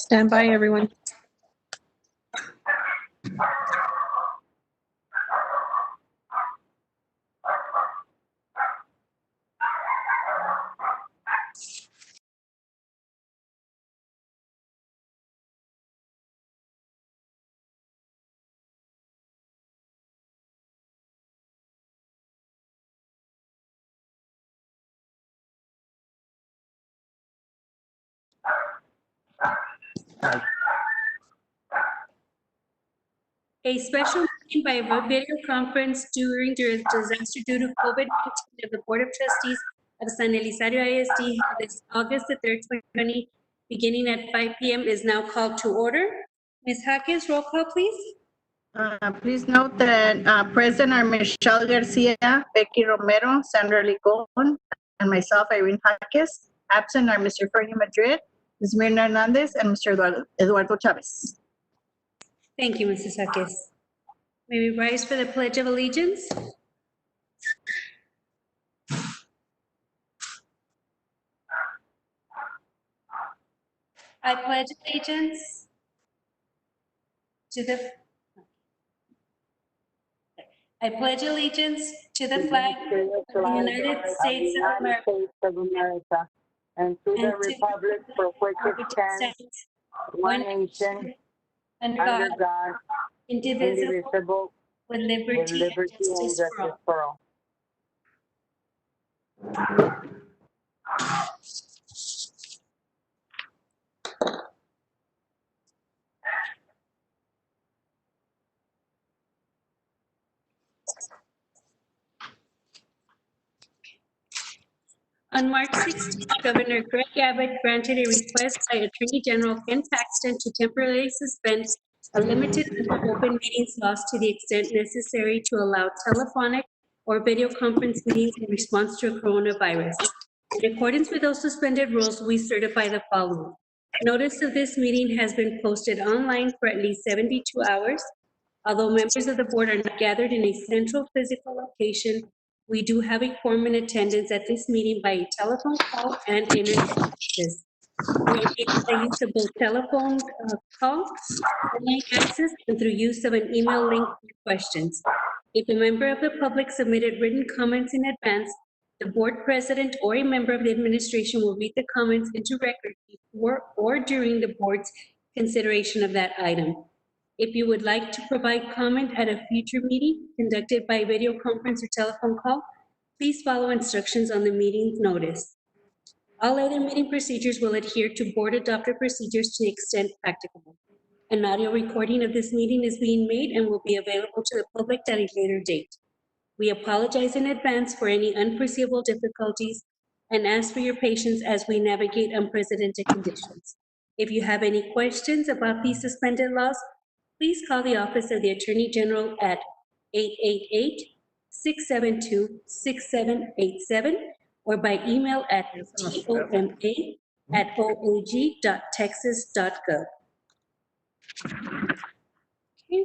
Stand by, everyone. A special meeting by video conference during the disaster due to COVID-19 of the Board of Trustees of San Elizario I.S.D. held this August the 3rd, 2020, beginning at 5 p.m. is now called to order. Ms. Jaques, roll call, please. Please note that present are Michelle Garcia, Becky Romero, Sandra Licon, and myself, Irene Jaques. Absent are Mr. Fergie Madrid, Ms. Mirna Hernandez, and Mr. Eduardo Chavez. Thank you, Mrs. Jaques. May we rise for the Pledge of Allegiance? I pledge allegiance to the flag of the United States of America and to the republic for which it stands, one nation, under God, indivisible, with with liberty liberty and and justice for justice all. for all. On March 16th, Governor Greg Abbott granted a request by Attorney General Ken Paxton to temporarily suspend a limited number of open meetings laws to the extent necessary to allow telephonic or video conference meetings in response to coronavirus. In accordance with those suspended rules, we certify the following. Notice of this meeting has been posted online for at least 72 hours. Although members of the board are not gathered in a central physical location, we do have a quorum in attendance at this meeting by a telephone call and internet access. We enable the use of both telephone call, online access, and through use of an email link for questions. If a member of the public submitted written comments in advance, the board president or a member of the administration will read the comments into record before or during the board's consideration of that item. If you would like to provide comment at a future meeting conducted by video conference or telephone call, please follow instructions on the meeting's notice. All other meeting procedures will adhere to board-adopted procedures to the extent practicable. An audio recording of this meeting is being made and will be available to the public at a later date. We apologize in advance for any unforeseeable difficulties and ask for your patience as we navigate unprecedented conditions. If you have any questions about these suspended laws, please call the Office of the Attorney General at 888-672-6787 or by email at toma@oag.texas.gov. Okay.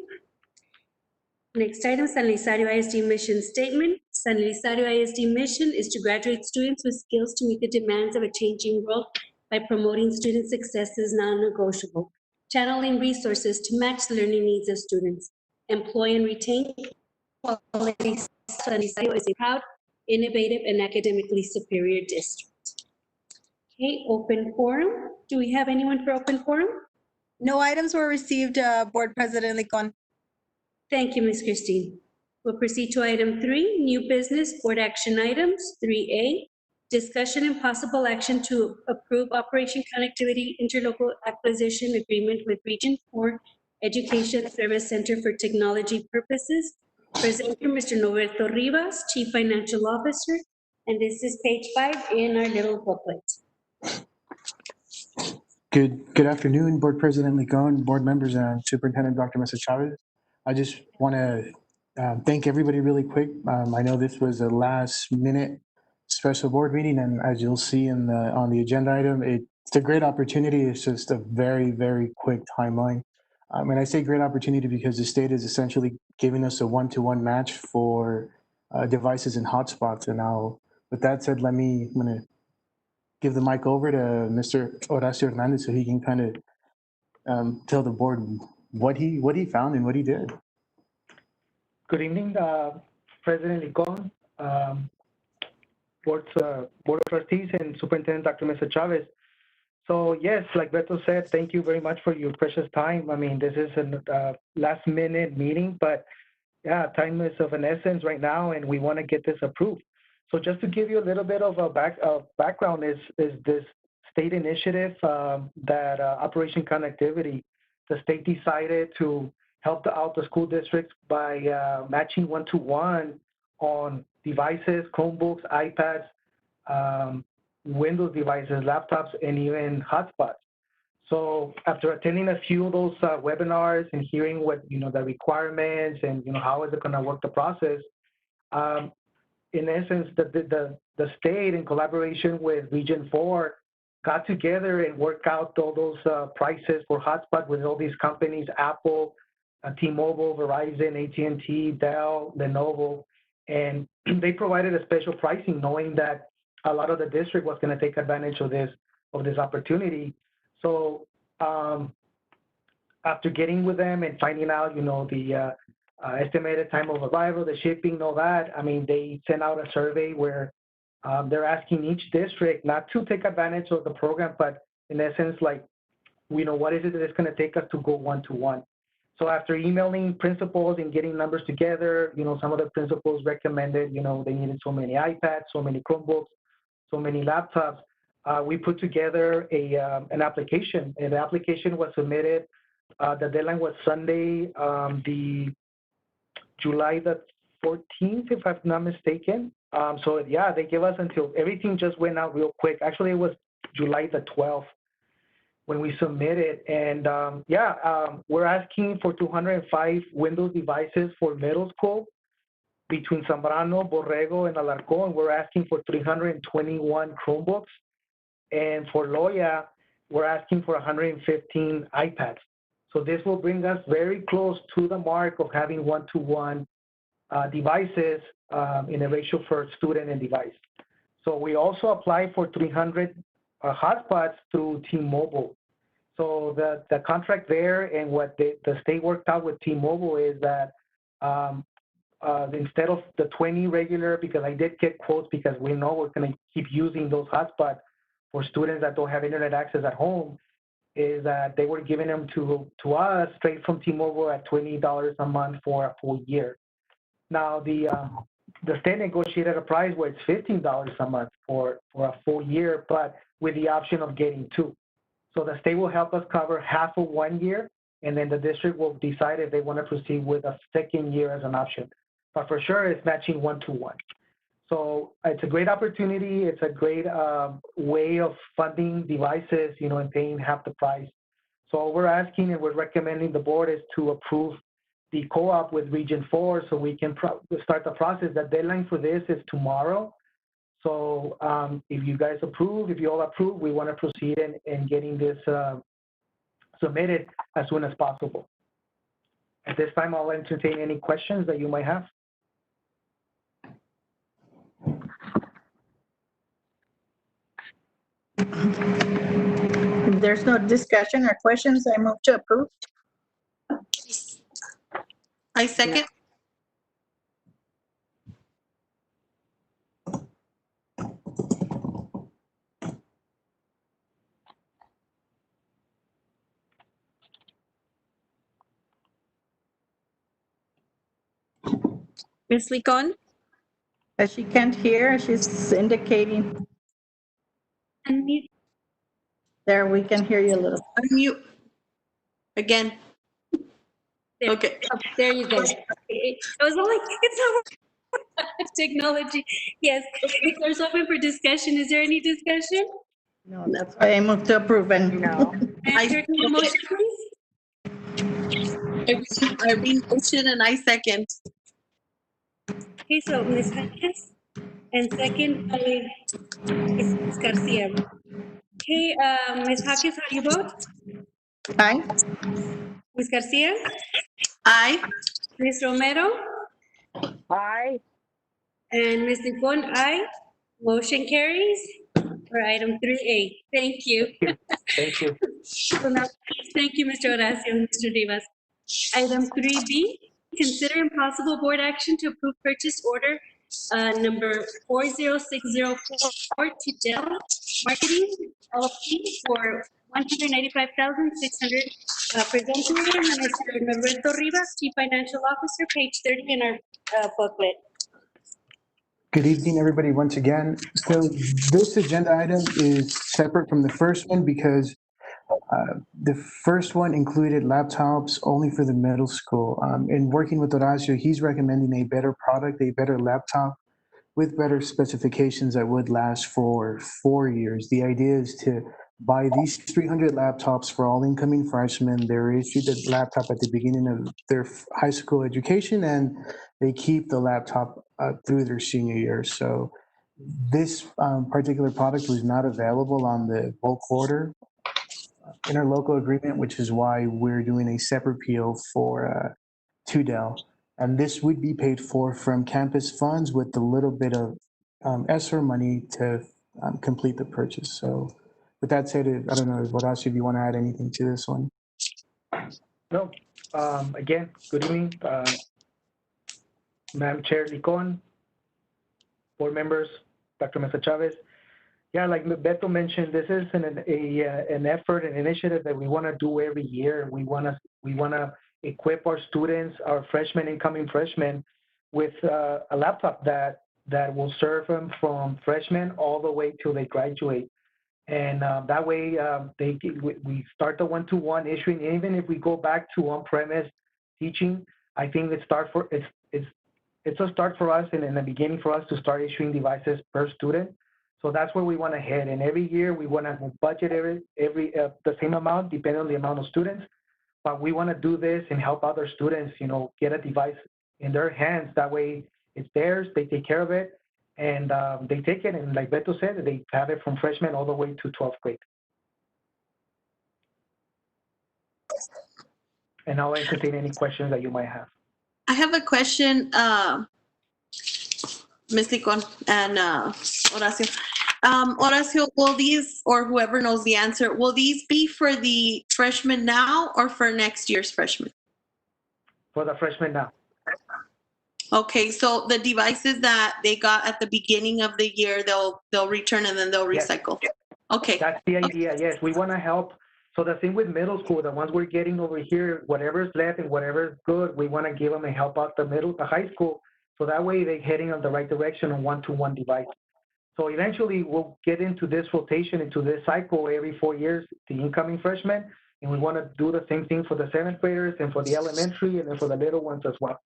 Next item, San Elizario I.S.D. mission statement. San Elizario I.S.D. mission is to graduate students with skills to meet the demands of a changing world by promoting student success is non-negotiable, channeling resources to match the learning needs of students, employ and retain quality. San Elizario is a proud, innovative, and academically superior district. Okay, open forum. Do we have anyone for open forum? No items were received, Board President Licon. Thank you, Ms. Christine. We'll proceed to item 3, new business, board action items. 3A, discussion and possible action to approve Operation Connectivity Interlocal Acquisition Agreement with Region 4 Education Service Center for Technology Purposes. Presenter, Mr. Norberto Rivas, Chief Financial Officer, and this is page 5 in our little booklet. Good afternoon, Board President Licon, board members, and Superintendent Dr. Mr. Chavez. I just want to thank everybody really quick. I know this was a last-minute special board meeting, and as you'll see on the agenda item, it's a great opportunity. It's just a very, very quick timeline. And I say great opportunity because the state is essentially giving us a one-to-one match for devices and hotspots. And now, with that said, I'm going to give the mic over to Mr. Horacio Hernandez so he can kind of tell the board what he found and what he did. Good evening, President Licon, Board of Trustees, and Superintendent Dr. Mesa Chavez. So yes, like Beto said, thank you very much for your precious time. I mean, this is a last-minute meeting, but yeah, time is of an essence right now, and we want to get this approved. So just to give you a little bit of a background, is this state initiative that Operation Connectivity, the state decided to help out the school districts by matching one-to-one on devices, Chromebooks, iPads, Windows devices, laptops, and even hotspots. So after attending a few of those webinars and hearing what, the requirements and, how is it going to work the process, in essence, the state, in collaboration with Region 4, got together and worked out all those prices for hotspot with all these companies, Apple, T-Mobile, Verizon, AT&T, Dell, Lenovo, and they provided a special pricing, knowing that a lot of the district was going to take advantage of this opportunity. So after getting with them and finding out, the estimated time of arrival, the shipping, all that, I mean, they sent out a survey where they're asking each district not to take advantage of the program, but in essence, like, what is it that it's going to take us to go one-to-one? So after emailing principals and getting numbers together, some of the principals recommended, they needed so many iPads, so many Chromebooks, so many laptops. We put together an application, and the application was submitted. The deadline was Sunday, the July the 14th, if I'm not mistaken. So yeah, they gave us until everything just went out real quick. Actually, it was July the 12th when we submitted. And we're asking for 205 Windows devices for middle school between Zambrano, Borrego, and Alarcón. We're asking for 321 Chromebooks. And for Loya, we're asking for 115 iPads. So this will bring us very close to the mark of having one-to-one devices in a ratio for student and device. So we also apply for 300 hotspots through T-Mobile. So the contract there and what the state worked out with T-Mobile is that instead of the 20 regular, because I did get quotes because we know we're going to keep using those hotspots for students that don't have internet access at home, is that they were giving them to us straight from T-Mobile at $20 a month for a full year. Now the state negotiated a price where it's $15 a month for a full year, but with the option of getting two. So the state will help us cover half of 1 year, and then the district will decide if they want to proceed with a second year as an option. But for sure, it's matching one-to-one. So it's a great opportunity. It's a great way of funding devices, and paying half the price. So what we're asking and we're recommending the board is to approve the co-op with Region 4 so we can start the process. The deadline for this is tomorrow. So if you guys approve, if you all approve, we want to proceed in getting this submitted as soon as possible. At this time, I'll entertain any questions that you might have. If there's no discussion or questions, I move to approve. I second. Ms. Licon? She can't hear, she's indicating. Unmute. There, we can hear you a little. Unmute. Again. There. Okay. Oh, there you go. I was all like, it's not technology. Yes, the floor's open for discussion. Is there any discussion? No, that's why I move to approve. And No. I hear a motion, please. I read motion and I second. Okay, so Ms. Hernandez, and second by Ms. Garcia. Okay, Ms. Hawkins, how do you vote? aye. Ms. Garcia? Aye. Ms. Romero? Aye. And Ms. Licon, aye. Motion carries. for item 3A. Thank you. Thank you. So now, thank you, Mr. Horacio and Mr. Rivas. Item 3B, consider impossible board action to approve purchase order number 40604 to Dell Marketing LLC for $195,600. Presenting Mr. Norberto Rivas, Chief Financial Officer, page 30 in our booklet. Good evening, everybody, once again. So this agenda item is separate from the first one because the first one included laptops only for the middle school. In working with Horacio, he's recommending a better product, a better laptop with better specifications that would last for 4 years. The idea is to buy these 300 laptops for all incoming freshmen. They're issued the laptop at the beginning of their high school education, and they keep the laptop through their senior year. So this particular product was not available on the bulk order interlocal agreement, which is why we're doing a separate PO for to Dell. And this would be paid for from campus funds with a little bit of ESSER money to complete the purchase. So with that said, I don't know, Horacio, if you want to add anything to this one. No, again, good evening, Madam Chair Licon, board members, Dr. Mesa Chavez. Yeah, like Beto mentioned, this is an effort, an initiative that we want to do every year. We want to equip our students, our freshmen, incoming freshmen, with a laptop that will serve them from freshmen all the way till they graduate. And that way, we start the one-to-one issuing. Even if we go back to on-premise teaching, I think it's a start for us and in the beginning for us to start issuing devices per student. So that's where we want to head. And every year we want to budget the same amount depending on the amount of students. But we want to do this and help other students, get a device in their hands. That way it's theirs, they take care of it, and they take it. And like Beto said, they have it from freshman all the way to 12th grade. And I'll entertain any questions that you might have. I have a question, Ms. Licon and Horacio. Horacio, will these, or whoever knows the answer, will these be for the freshmen now or for next year's freshmen? For the freshmen now. Okay, so the devices that they got at the beginning of the year, they'll return and then they'll Yes. recycle. Okay. That's the idea, yes. We want to help. So the thing with middle school, the ones we're getting over here, whatever's left and whatever's good, we want to give them and help out the high school. So that way they're heading in the right direction on one-to-one device. So eventually we'll get into this rotation, into this cycle every 4 years, the incoming freshmen, and we want to do the same thing for the 7th graders and for the elementary and then for the little ones as well,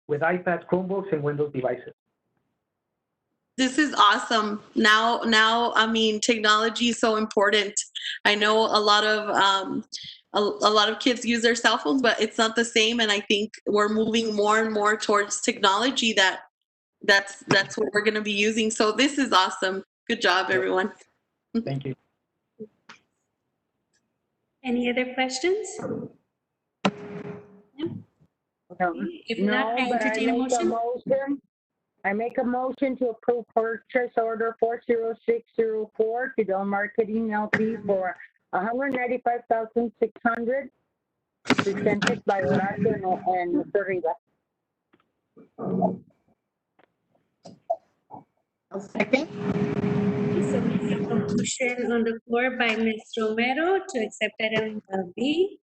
with iPads, Chromebooks, and Windows devices. This is awesome. Now, I mean, technology is so important. I know a lot of kids use their cell phones, but it's not the same. And I think we're moving more and more towards technology that's what we're going to be using. So this is awesome. Good job, everyone. Thank you. Any other questions? If not, I but entertain a motion. I make a motion to approve purchase order 40604 to Dell Marketing LP for $195,600, presented by Horacio and Mr. Rivas. I'll second. So we have a motion on the floor by Ms. Romero to accept item B,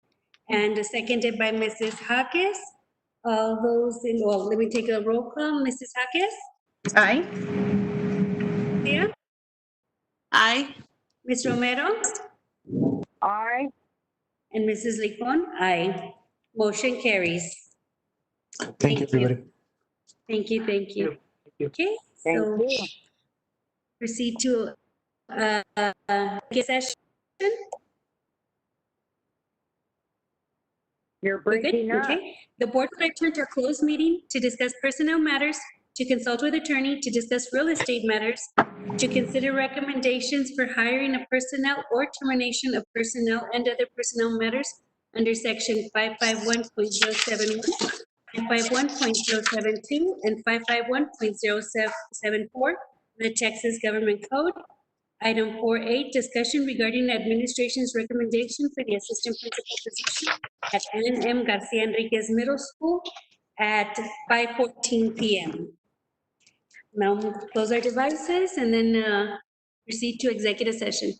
and seconded by Mrs. Jaques. All those let me take a roll call. Mrs. Jaques? Aye. Yeah. Aye. Ms. Romero? Aye. And Mrs. Licon? Aye. Motion carries. Thank you, everybody. Thank you. Thank you. Okay, Thank so you. proceed to session. You're We're good? breaking up. Okay. The board will return to a closed meeting to discuss personnel matters, to consult with attorney, to discuss real estate matters, to consider recommendations for hiring of personnel or termination of personnel and other personnel matters under section 551.071, 551.072, and 551.074 of the Texas Government Code. Item 4.8, discussion regarding the administration's recommendation for the assistant principal position at Ann M. Garcia Enriquez Middle School at 5:14 PM. Now close our devices and then proceed to executive session.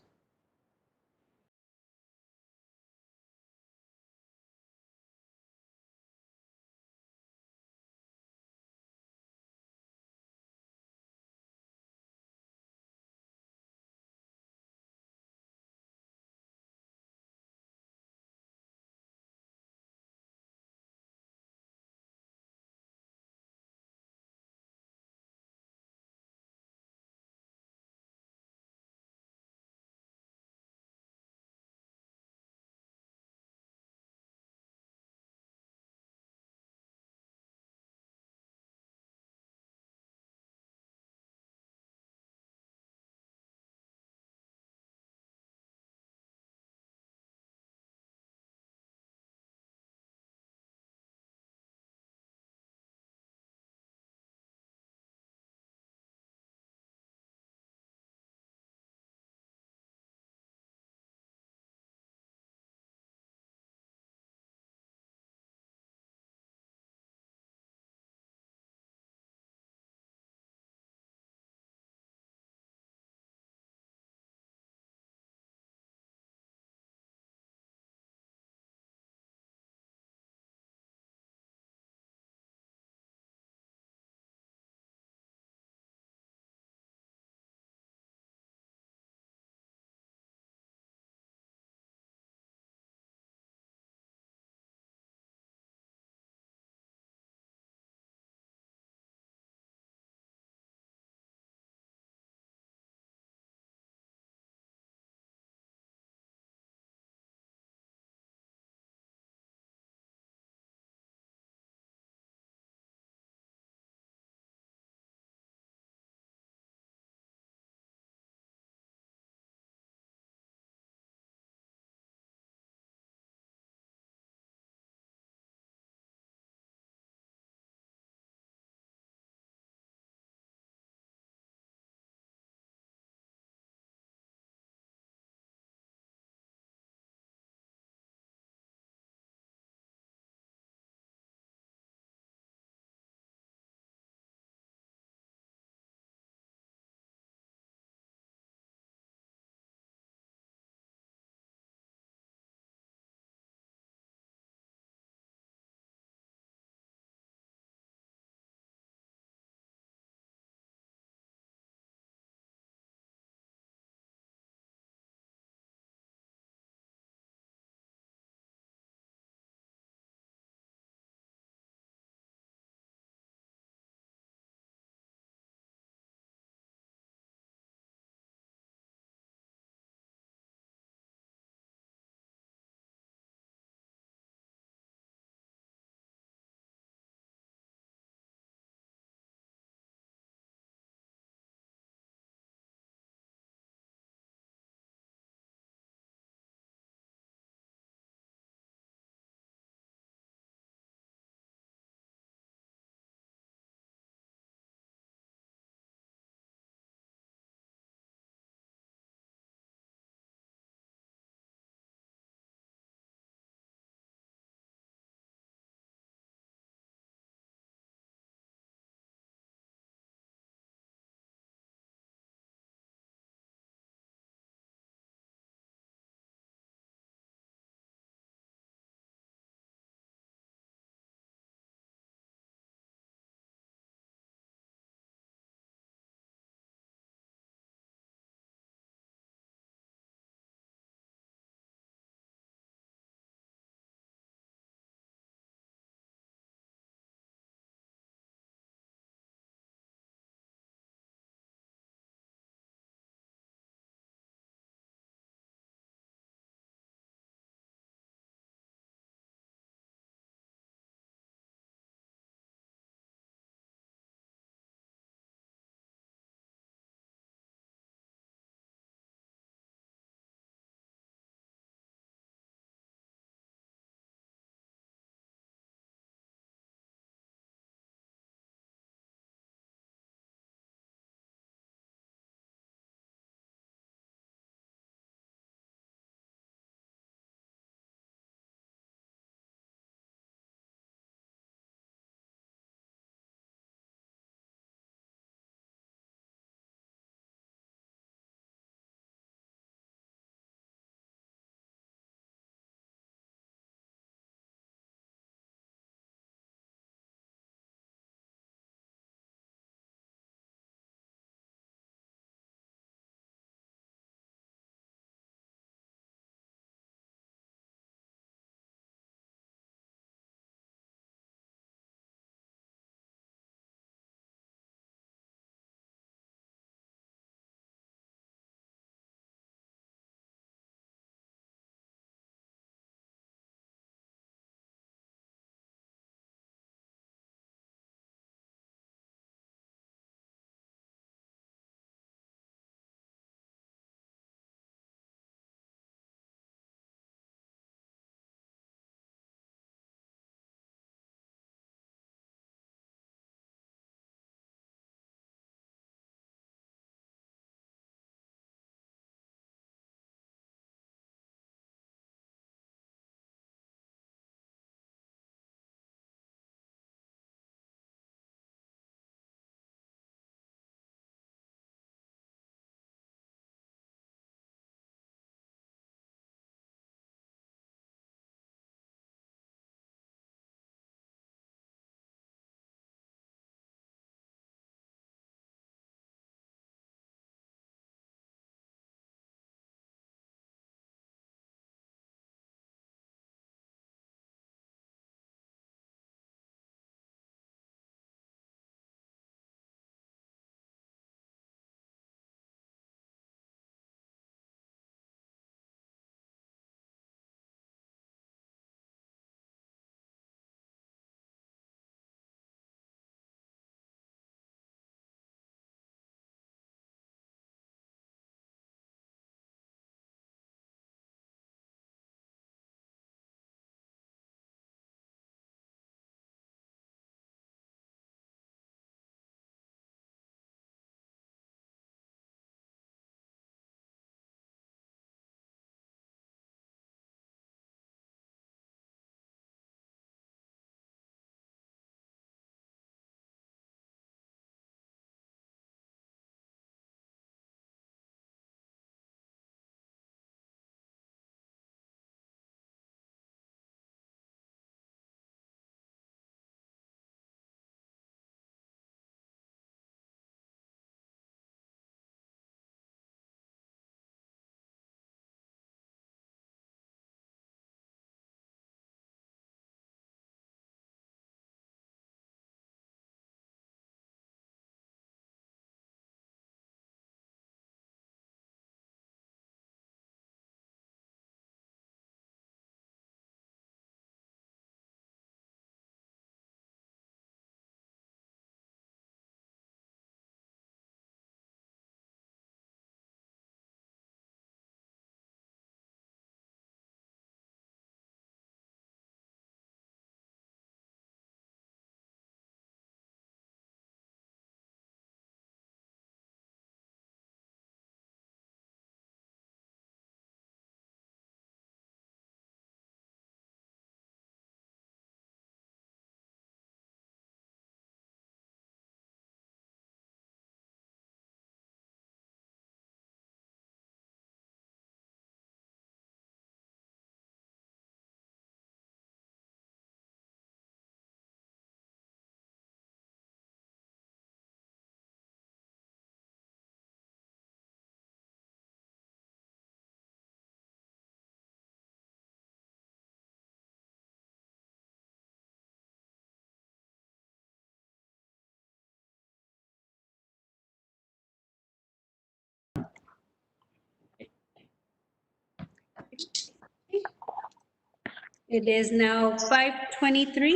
It is now 5:23.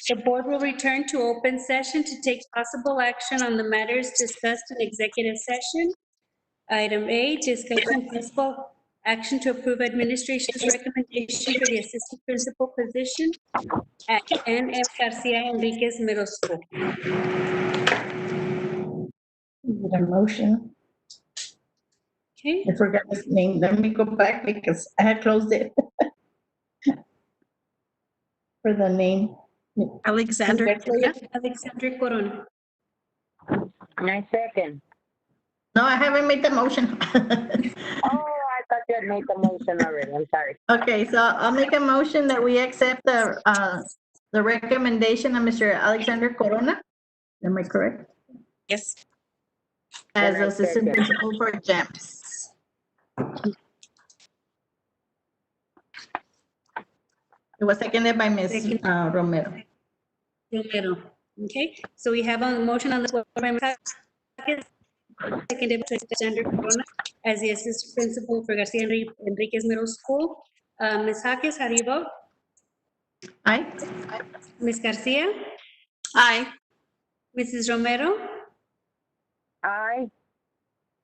The board will return to open session to take possible action on the matters discussed in executive session. Item A, discussion possible action to approve administration's recommendation for the assistant principal position at N.F. Garcia Enriquez Middle School. Need a motion. Okay, I forgot his name. Let me go back because I had closed it. For the name. Alexander. Alexandra Corona. I second. No, I haven't made the motion. Oh, I thought you had made the motion already. I'm sorry. Okay, so I'll make a motion that we accept the recommendation of Mr. Alexander Corona. Am I correct? Yes. As And I assistant second. principal for GEMS. It was seconded by Ms. Second. Romero. Romero. Okay, so we have a motion on the floor by Ms. Hackett, seconded by Alexandra Corona as the assistant principal for Garcia Enriquez Middle School. Ms. Hackett, how do you vote? Aye? Ms. Garcia? Aye. Mrs. Romero? Aye.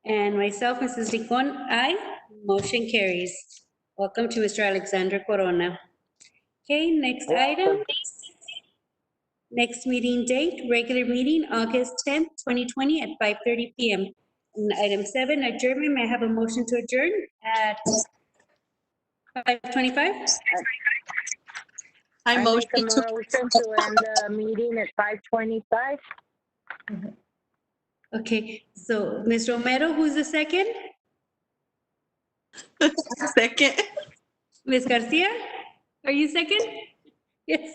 And myself, Mrs. Ricon, aye. Motion carries. Welcome to Mr. Alexander Corona. Okay, next item. Next meeting date, regular meeting, August 10th, 2020 at 5:30 PM. And item 7, adjournment. May I have a motion to adjourn at 5:25? I I make a motion to. motion to end the meeting at 5:25. Okay, so Ms. Romero, who's the second? Second. Ms. Garcia, are you second? Yes.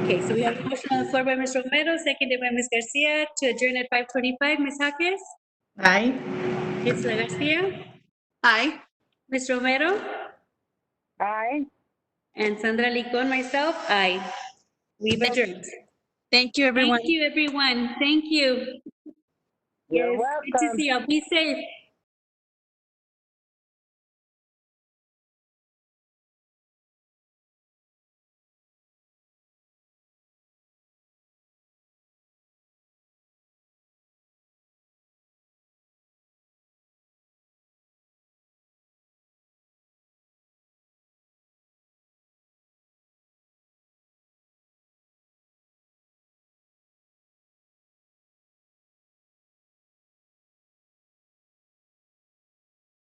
Okay, so we have a motion on the floor by Ms. Romero, seconded by Ms. Garcia to adjourn at 5:25. Ms. Jaques? Aye? Ms. La Garcia? Aye. Ms. Romero? Aye. And Sandra Licon, myself, aye. We've adjourned. Thank you, everyone. Thank you, everyone. Thank you. You're Yes, good to welcome. see you. Be safe.